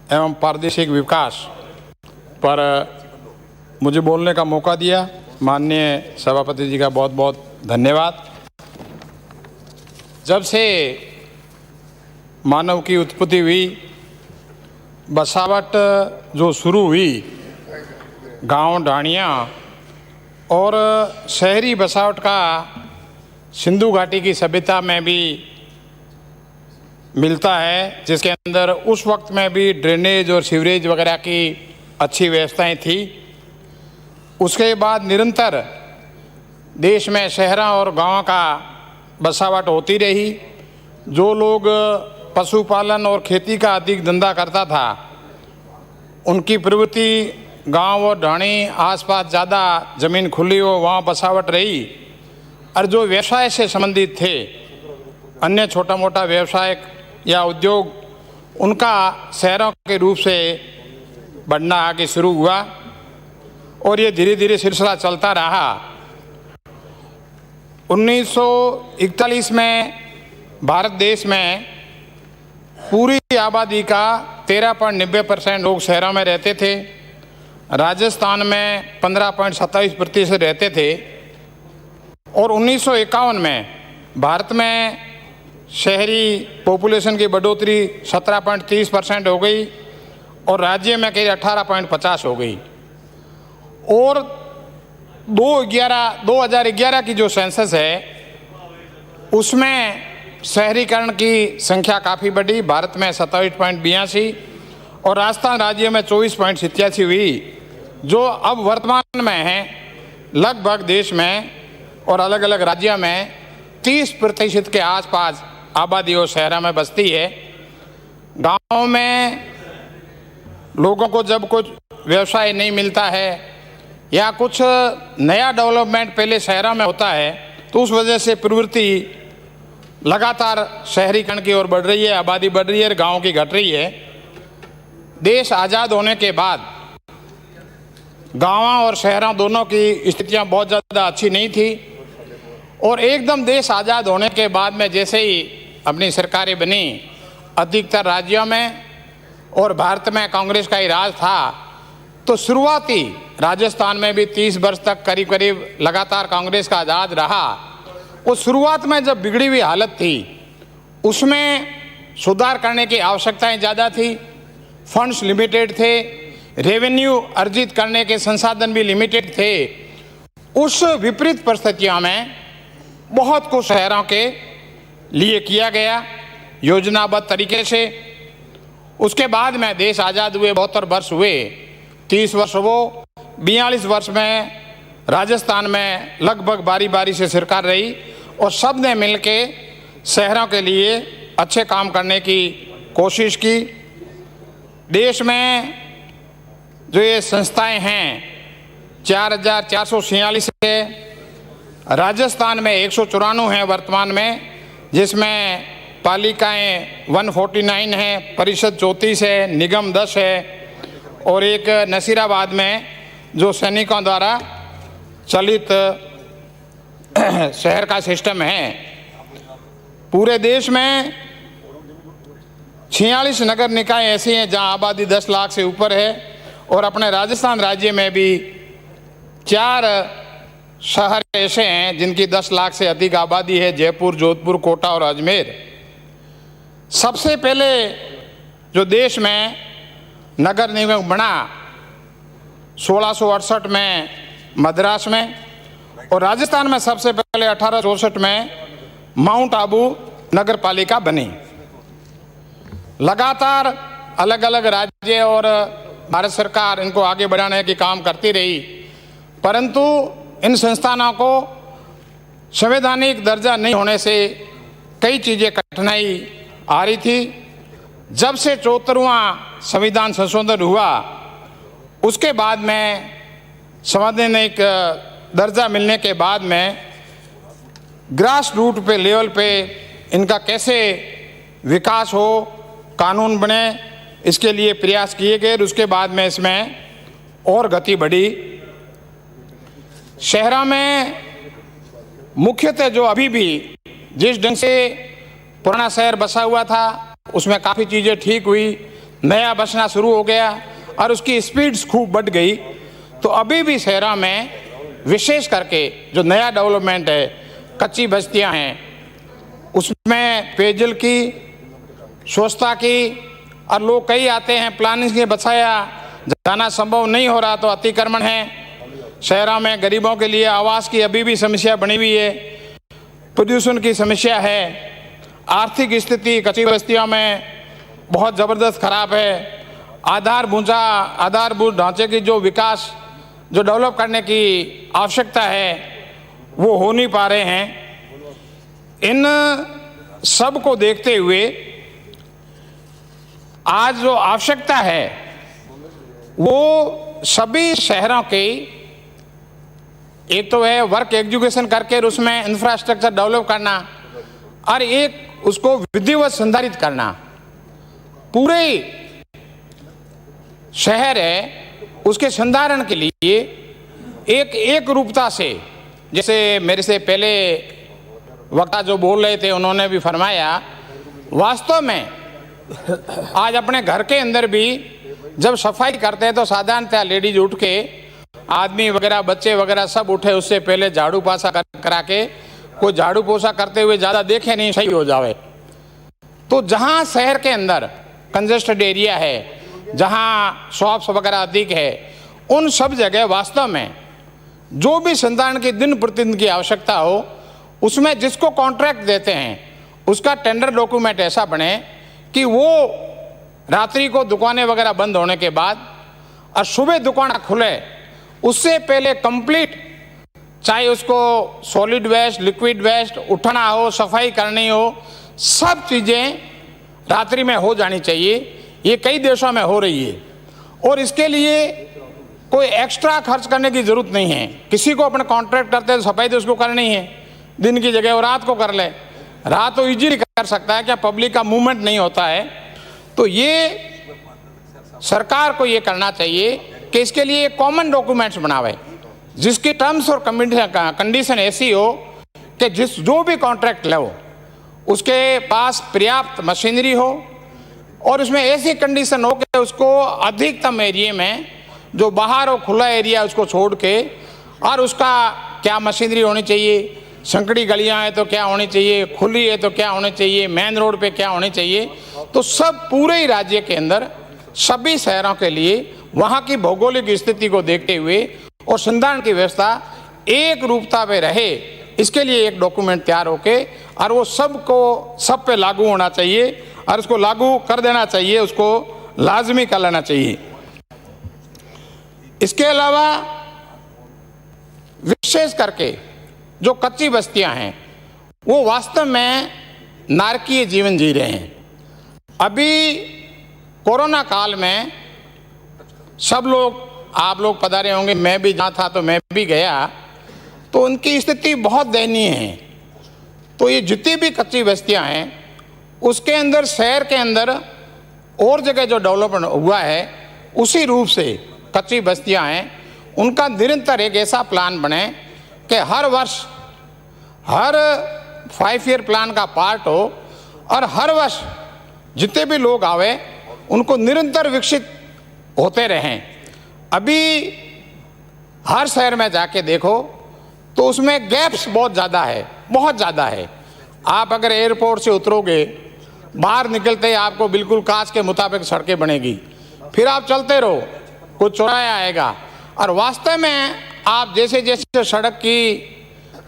एवं प्रादेशिक विकास पर मुझे बोलने का मौका दिया। माननीय सभापति जी का बहुत बहुत धन्यवाद। जब से मानव की उत्पत्ति हुई, बसावट जो शुरू हुई, गांव ढाणियाँ और शहरी बसावट का सिंधु घाटी की सभ्यता में भी मिलता है, जिसके अंदर उस वक्त में भी ड्रेनेज और सीवरेज वगैरह की अच्छी व्यवस्थाएं थी। उसके बाद निरंतर देश में शहरों और गांवों का बसावट होती रही। जो लोग पशुपालन और खेती का अधिक धंधा करता था, उनकी प्रवृत्ति गांव और ढाणी आसपास ज़्यादा ज़मीन खुली हो वहाँ बसावट रही। और जो व्यवसाय से संबंधित थे, अन्य छोटा मोटा व्यवसाय या उद्योग, उनका शहरों के रूप से बढ़ना आगे शुरू हुआ और ये धीरे धीरे सिलसिला चलता रहा। 1941 में भारत देश में पूरी आबादी का 13.90% लोग शहरों में रहते थे। राजस्थान में 15.27% रहते थे और 1951 में भारत में शहरी पॉपुलेशन की बढ़ोतरी 17.30% हो गई और राज्य में करीब 18.50 हो गई। और 2011 की जो सेंसस है, उसमें शहरीकरण की संख्या काफ़ी बढ़ी। भारत में 27.82 और राजस्थान राज्य में 24.87 हुई, जो अब वर्तमान में है लगभग देश में और अलग अलग राज्यों में 30% के आसपास आबादी और शहरों में बसती है। गांव में लोगों को जब कुछ व्यवसाय नहीं मिलता है या कुछ नया डेवलपमेंट पहले शहरों में होता है, तो उस वजह से प्रवृत्ति लगातार शहरीकरण की ओर बढ़ रही है, आबादी बढ़ रही है और गाँव की घट रही है। देश आज़ाद होने के बाद गाँव और शहरों दोनों की स्थितियां बहुत ज़्यादा अच्छी नहीं थी और एकदम देश आज़ाद होने के बाद में जैसे ही अपनी सरकारें बनी, अधिकतर राज्यों में और भारत में कांग्रेस का ही राज था, तो शुरुआती राजस्थान में भी 30 वर्ष तक करीब करीब लगातार कांग्रेस का राज रहा। उस शुरुआत में जब बिगड़ी हुई हालत थी, उसमें सुधार करने की आवश्यकताएं ज़्यादा थी। फंड्स लिमिटेड थे, रेवेन्यू अर्जित करने के संसाधन भी लिमिटेड थे। उस विपरीत परिस्थितियों में बहुत कुछ शहरों के लिए किया गया योजनाबद्ध तरीके से। उसके बाद में देश आज़ाद हुए 72 वर्ष हुए, 30 वर्ष वो, 42 वर्ष में राजस्थान में लगभग बारी बारी से सरकार रही और सब ने मिलके शहरों के लिए अच्छे काम करने की कोशिश की। देश में जो ये संस्थाएं हैं 4,446 है, राजस्थान में 194 हैं वर्तमान में, जिसमें पालिकाएं 149 हैं, परिषद 34 है, निगम 10 है और एक नसीराबाद में जो सैनिकों द्वारा चलित शहर का सिस्टम है। पूरे देश में 46 नगर निकाय ऐसे हैं जहां आबादी 10 लाख से ऊपर है और अपने राजस्थान राज्य में भी 4 शहर ऐसे हैं जिनकी 10 लाख से अधिक आबादी है, जयपुर, जोधपुर, कोटा और अजमेर। सबसे पहले जो देश में नगर निगम बना 1668 में मद्रास में और राजस्थान में सबसे पहले 1864 में माउंट आबू नगर पालिका बनी। लगातार अलग अलग राज्य और भारत सरकार इनको आगे बढ़ाने की काम करती रही, परंतु इन संस्थानों को संवैधानिक दर्जा नहीं होने से कई चीज़ें कठिनाई आ रही थी। जब से 74वां संविधान संशोधन हुआ, उसके बाद में संवैधानिक दर्जा मिलने के बाद में ग्रास रूट पे लेवल पे इनका कैसे विकास हो, कानून बने, इसके लिए प्रयास किए गए। उसके बाद में इसमें और गति बढ़ी। शहरों में मुख्यतः जो अभी भी जिस ढंग से पुराना शहर बसा हुआ था, उसमें काफ़ी चीज़ें ठीक हुई। नया बसना शुरू हो गया और उसकी स्पीड्स खूब बढ़ गई। तो अभी भी शहरों में विशेष करके जो नया डेवलपमेंट है, कच्ची बस्तियां हैं, उसमें पेयजल की, स्वच्छता की, और लोग कई आते हैं प्लानिंग के बसाया जाना संभव नहीं हो रहा तो अतिक्रमण है। शहरों में गरीबों के लिए आवास की अभी भी समस्या बनी हुई है, प्रदूषण की समस्या है, आर्थिक स्थिति कच्ची बस्तियों में बहुत ज़बरदस्त खराब है, आधारभूत ढांचे की जो विकास जो डेवलप करने की आवश्यकता है वो हो नहीं पा रहे हैं। इन सब को देखते हुए आज जो आवश्यकता है वो सभी शहरों की, एक तो है वर्क एजुकेशन करके उसमें इंफ्रास्ट्रक्चर डेवलप करना, और एक उसको विधिवत संधारित करना। पूरे शहर है उसके संधारण के लिए एक रूपता से, जैसे मेरे से पहले वक्ता जो बोल रहे थे उन्होंने भी फरमाया, वास्तव में आज अपने घर के अंदर भी जब सफाई करते हैं तो साधारणतः लेडीज उठ के, आदमी वगैरह बच्चे वगैरह सब उठे उससे पहले झाड़ू पोछा करा के, कोई झाड़ू पोछा करते हुए ज़्यादा देखे नहीं, सही हो जावे। तो जहाँ शहर के अंदर कंजेस्टेड एरिया है, जहाँ शॉप्स वगैरह अधिक है, उन सब जगह वास्तव में जो भी संधारण की दिन प्रतिदिन की आवश्यकता हो, उसमें जिसको कॉन्ट्रैक्ट देते हैं उसका टेंडर डॉक्यूमेंट ऐसा बने कि वो रात्रि को दुकानें वगैरह बंद होने के बाद और सुबह दुकान खुले उससे पहले कंप्लीट, चाहे उसको सॉलिड वेस्ट, लिक्विड वेस्ट उठाना हो, सफाई करनी हो, सब चीज़ें रात्रि में हो जानी चाहिए। ये कई देशों में हो रही है और इसके लिए कोई एक्स्ट्रा खर्च करने की ज़रूरत नहीं है। किसी को अपने कॉन्ट्रैक्ट करते हैं सफाई तो उसको करनी है, दिन की जगह वो रात को कर ले, रात तो इजीली कर सकता है, क्या पब्लिक का मूवमेंट नहीं होता है। तो ये सरकार को ये करना चाहिए कि इसके लिए कॉमन डॉक्यूमेंट्स बनावे जिसकी टर्म्स और कंडीशन ऐसी हो कि जो भी कॉन्ट्रैक्ट लो उसके पास पर्याप्त मशीनरी हो और उसमें ऐसी कंडीशन हो कि उसको अधिकतम एरिया में जो बाहर हो खुला एरिया उसको छोड़ के, और उसका क्या मशीनरी होनी चाहिए, संकड़ी गलियां हैं तो क्या होनी चाहिए, खुली है तो क्या होनी चाहिए, मेन रोड पे क्या होनी चाहिए। तो सब पूरे ही राज्य के अंदर सभी शहरों के लिए वहाँ की भौगोलिक स्थिति को देखते हुए और संधारण की व्यवस्था एक रूपता पे रहे, इसके लिए एक डॉक्यूमेंट तैयार होके और वो सब पे लागू होना चाहिए और उसको लागू कर देना चाहिए, उसको लाजमी कर लेना चाहिए। इसके अलावा विशेष करके जो कच्ची बस्तियां हैं वो वास्तव में नारकीय जीवन जी रहे हैं। अभी कोरोना काल में सब लोग, आप लोग पधारे होंगे, मैं भी जहाँ था तो मैं भी गया, तो उनकी स्थिति बहुत दयनीय है। तो ये जितनी भी कच्ची बस्तियां हैं उसके अंदर, शहर के अंदर और जगह जो डेवलपमेंट हुआ है उसी रूप से कच्ची बस्तियां हैं, उनका निरंतर एक ऐसा प्लान बने कि हर वर्ष हर 5 ईयर प्लान का पार्ट हो और हर वर्ष जितने भी लोग आवे उनको निरंतर विकसित होते रहें। अभी हर शहर में जाके देखो तो उसमें गैप्स बहुत ज़्यादा है, बहुत ज़्यादा है। आप अगर एयरपोर्ट से उतरोगे, बाहर निकलते ही आपको बिल्कुल कांच के मुताबिक सड़कें बनेगी, फिर आप चलते रहो कुछ चौराहा आएगा, और वास्तव में आप जैसे जैसे सड़क की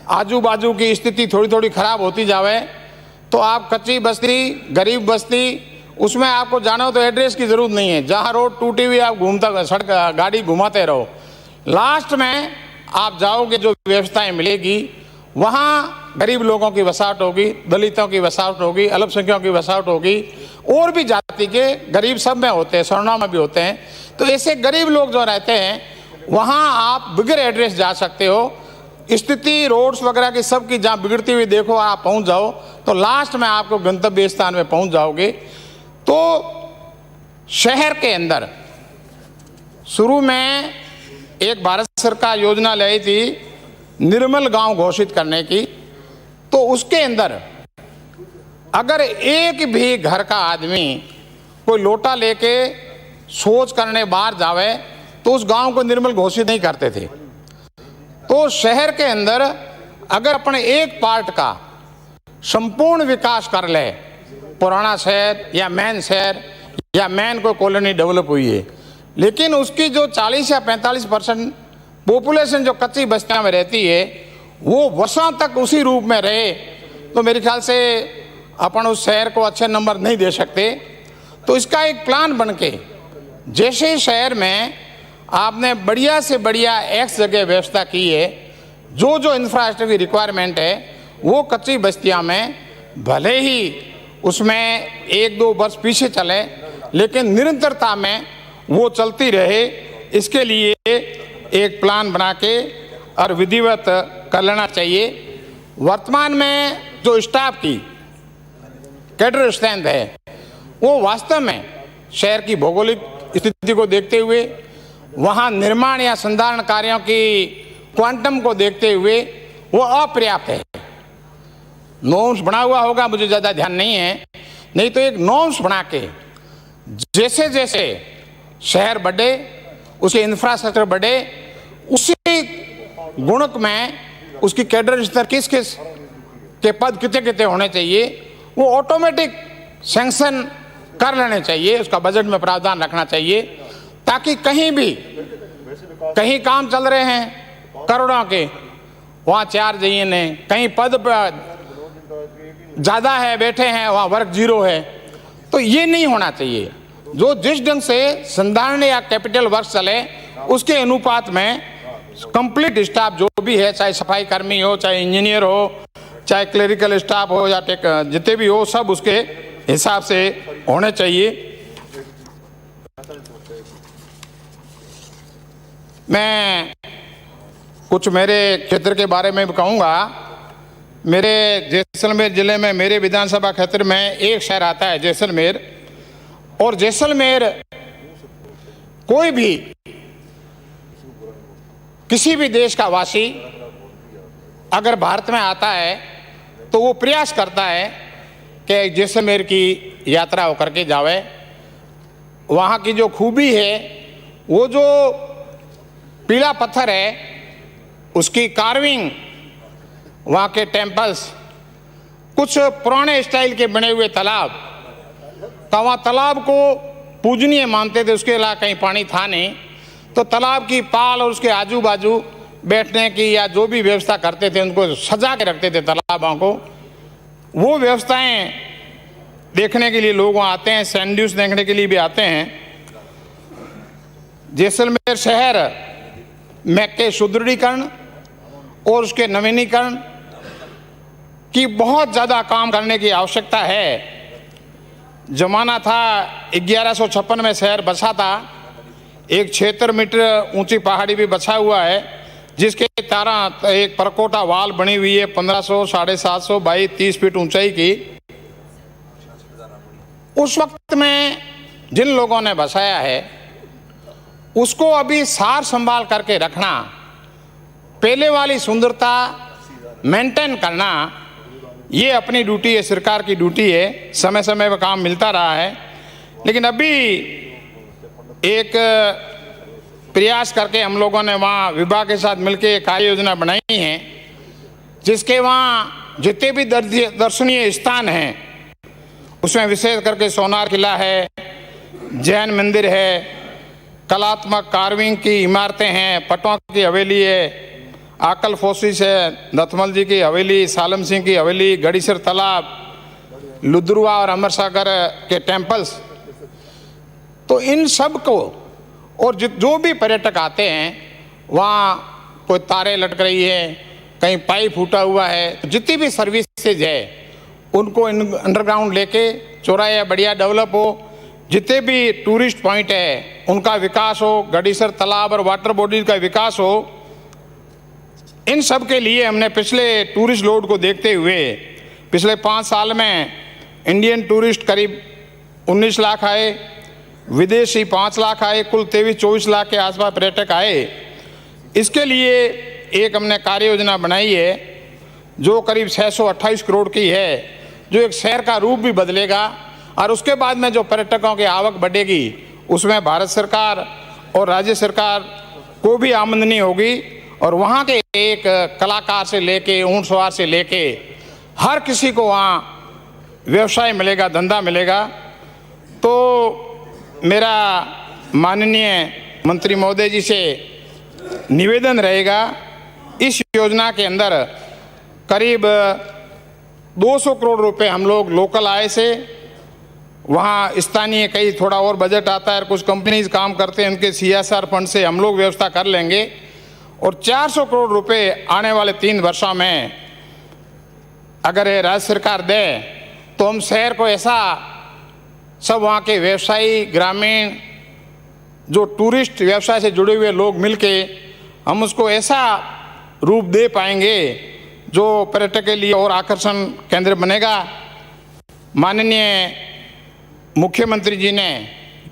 आजू बाजू की स्थिति थोड़ी थोड़ी खराब होती जावे तो आप कच्ची बस्ती, गरीब बस्ती, उसमें आपको जाना हो तो एड्रेस की ज़रूरत नहीं है, जहाँ रोड टूटी हुई आप घूमता सड़क गाड़ी घुमाते रहो, लास्ट में आप जाओगे जो व्यवस्थाएं मिलेगी वहाँ गरीब लोगों की वसाहट होगी, दलितों की वसाहट होगी, अल्पसंख्यकों की वसाहट होगी, और भी जाति के गरीब सब में होते हैं, स्वर्णों में भी होते हैं। तो ऐसे गरीब लोग जो रहते हैं वहाँ आप बगैर एड्रेस जा सकते हो। स्थिति रोड्स वगैरह की सब की जहाँ बिगड़ती हुई देखो आप पहुँच जाओ तो लास्ट में आपको गंतव्य स्थान में पहुँच जाओगे। तो शहर के अंदर शुरू में एक भारत सरकार योजना लाई थी निर्मल गांव घोषित करने की, तो उसके अंदर अगर एक भी घर का आदमी कोई लोटा लेके सोच करने बाहर जावे तो उस गांव को निर्मल घोषित नहीं करते थे। तो शहर के अंदर अगर अपने एक पार्ट का संपूर्ण विकास कर ले, पुराना शहर या मेन कोई कॉलोनी डेवलप हुई है, लेकिन उसकी जो 40 या 45% पॉपुलेशन जो कच्ची बस्तियों में रहती है वो वर्षों तक उसी रूप में रहे, तो मेरे ख्याल से अपन उस शहर को अच्छे नंबर नहीं दे सकते। तो इसका एक प्लान बनके, जैसे शहर में आपने बढ़िया से बढ़िया एक्स जगह व्यवस्था की है, जो जो इंफ्रास्ट्रक्चर की रिक्वायरमेंट है वो कच्ची बस्तियों में भले ही उसमें 1-2 वर्ष पीछे चले, लेकिन निरंतरता में वो चलती रहे, इसके लिए एक प्लान बना के और विधिवत कर लेना चाहिए। वर्तमान में जो स्टाफ की कैडर स्ट्रेंथ है वो वास्तव में शहर की भौगोलिक स्थिति को देखते हुए, वहाँ निर्माण या संधारण कार्यों की क्वांटम को देखते हुए वो अपर्याप्त है। नॉर्म्स बना हुआ होगा, मुझे ज़्यादा ध्यान नहीं है, नहीं तो एक नॉर्म्स बना के जैसे जैसे शहर बढ़े, उसके इंफ्रास्ट्रक्चर बढ़े, उसी गुणक में उसकी कैडर स्तर किस किस के पद कितने कितने होने चाहिए वो ऑटोमेटिक सैंक्शन कर लेने चाहिए, उसका बजट में प्रावधान रखना चाहिए, ताकि कहीं काम चल रहे हैं करोड़ों के, वहाँ 4 चाहिए नहीं, कहीं पद पर ज़्यादा है बैठे हैं वहाँ वर्क 0 है, तो ये नहीं होना चाहिए। जो जिस ढंग से संधारण या कैपिटल वर्क चले उसके अनुपात में कंप्लीट स्टाफ जो भी है, चाहे सफाई कर्मी हो, चाहे इंजीनियर हो, चाहे क्लरिकल स्टाफ हो या जितने भी हो, सब उसके हिसाब से होने चाहिए। मैं कुछ मेरे क्षेत्र के बारे में भी कहूँगा। मेरे जैसलमेर जिले में, मेरे विधानसभा क्षेत्र में एक शहर आता है जैसलमेर, और जैसलमेर कोई भी किसी भी देश का वासी अगर भारत में आता है तो वो प्रयास करता है कि जैसलमेर की यात्रा होकर के जावे। वहाँ की जो खूबी है, वो जो पीला पत्थर है उसकी कार्विंग, वहाँ के टेम्पल्स, कुछ पुराने स्टाइल के बने हुए तालाब, तो वहाँ तालाब को पूजनीय मानते थे, उसके अलावा कहीं पानी था नहीं, तो तालाब की पाल और उसके आजू बाजू बैठने की या जो भी व्यवस्था करते थे उनको सजा के रखते थे तालाबों को। वो व्यवस्थाएं देखने के लिए लोग वहाँ आते हैं, सैंड देखने के लिए भी आते हैं। जैसलमेर शहर में के सुदृढ़ीकरण और उसके नवीनीकरण की बहुत ज़्यादा काम करने की आवश्यकता है। जमाना था 1156 में शहर बसा था, 176 मीटर ऊंची पहाड़ी भी बसा हुआ है, जिसके तारा एक परकोटा वाल बनी हुई है 1500, 750 बाई 30 फीट ऊंचाई की। उस वक्त में जिन लोगों ने बसाया है उसको अभी सार संभाल करके रखना, पहले वाली सुंदरता मेंटेन करना, ये अपनी ड्यूटी है, सरकार की ड्यूटी है। समय समय पर काम मिलता रहा है, लेकिन अभी एक प्रयास करके हम लोगों ने वहाँ विभाग के साथ मिलकर कार्य योजना बनाई है, जिसके वहाँ जितने भी दर्शनीय स्थान हैं उसमें विशेष करके सोनार किला है, जैन मंदिर है, कलात्मक कार्विंग की इमारतें हैं, पटवा की हवेली है, आकल फोसिस है, नथमल जी की हवेली, सालम सिंह की हवेली, गड़ीसर तालाब, लुद्रुआ और अमरसागर के टेम्पल्स, तो इन सब को, और जो भी पर्यटक आते हैं वहाँ कोई तारे लटक रही है, कहीं पाइप फूटा हुआ है, तो जितनी भी सर्विसेज है उनको अंडरग्राउंड लेके चौराहे या बढ़िया डेवलप हो, जितने भी टूरिस्ट पॉइंट है उनका विकास हो, गड़ीसर तालाब और वाटर बॉडीज का विकास हो। इन सब के लिए हमने पिछले टूरिस्ट लोड को देखते हुए पिछले 5 साल में इंडियन टूरिस्ट करीब 19 लाख आए, विदेशी 5 लाख आए, कुल 23-24 लाख के आसपास पर्यटक आए। इसके लिए एक हमने कार्य योजना बनाई है जो करीब 628 करोड़ की है, जो एक शहर का रूप भी बदलेगा और उसके बाद में जो पर्यटकों की आवक बढ़ेगी उसमें भारत सरकार और राज्य सरकार को भी आमदनी होगी और वहाँ के एक कलाकार से लेके ऊँट सवार से लेके हर किसी को वहाँ व्यवसाय मिलेगा, धंधा मिलेगा। तो मेरा माननीय मंत्री महोदय जी से निवेदन रहेगा, इस योजना के अंदर करीब 200 करोड़ रुपए हम लोग लोकल आय से, वहाँ स्थानीय कई थोड़ा और बजट आता है, कुछ कंपनीज काम करते हैं, उनके CSR फंड से हम लोग व्यवस्था कर लेंगे और 400 करोड़ रुपए आने वाले 3 वर्षों में अगर ये राज्य सरकार दे तो हम शहर को ऐसा सब वहाँ के व्यवसायी, ग्रामीण जो टूरिस्ट व्यवसाय से जुड़े हुए लोग मिलके हम उसको ऐसा रूप दे पाएंगे जो पर्यटक के लिए और आकर्षण केंद्र बनेगा। माननीय मुख्यमंत्री जी ने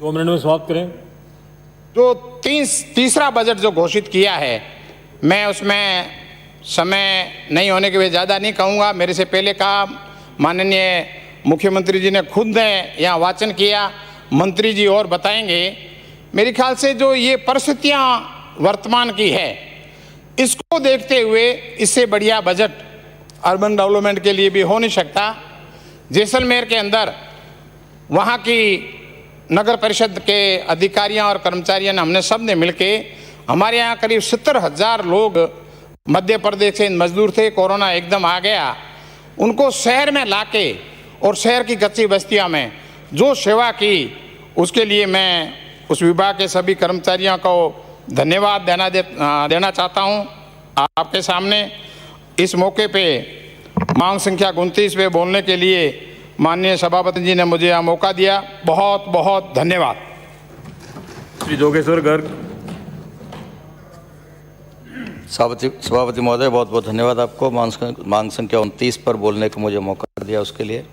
2 मिनट में समाप्त करें। जो तीसरा बजट जो घोषित किया है, मैं उसमें समय नहीं होने की वजह ज़्यादा नहीं कहूँगा। मेरे से पहले कहा माननीय मुख्यमंत्री जी ने खुद ने यहाँ वाचन किया, मंत्री जी और बताएंगे। मेरे ख्याल से जो ये परिस्थितियाँ वर्तमान की है, इसको देखते हुए इससे बढ़िया बजट अर्बन डेवलपमेंट के लिए भी हो नहीं सकता। जैसलमेर के अंदर वहाँ की नगर परिषद के अधिकारियों और कर्मचारियों ने, हमने सब ने मिलके, हमारे यहाँ करीब 70,000 लोग मध्य प्रदेश से मजदूर थे, कोरोना एकदम आ गया, उनको शहर में लाके और शहर की कच्ची बस्तियों में जो सेवा की, उसके लिए मैं उस विभाग के सभी कर्मचारियों को धन्यवाद देना चाहता हूं। आपके सामने इस मौके पे मांग संख्या 29 पे बोलने के लिए माननीय सभापति जी ने मुझे यह मौका दिया। बहुत बहुत धन्यवाद। श्री जोगेश्वर गर्ग। सभापति महोदय, बहुत बहुत धन्यवाद आपको मांग संख्या 29 पर बोलने का मुझे मौका दिया उसके लिए।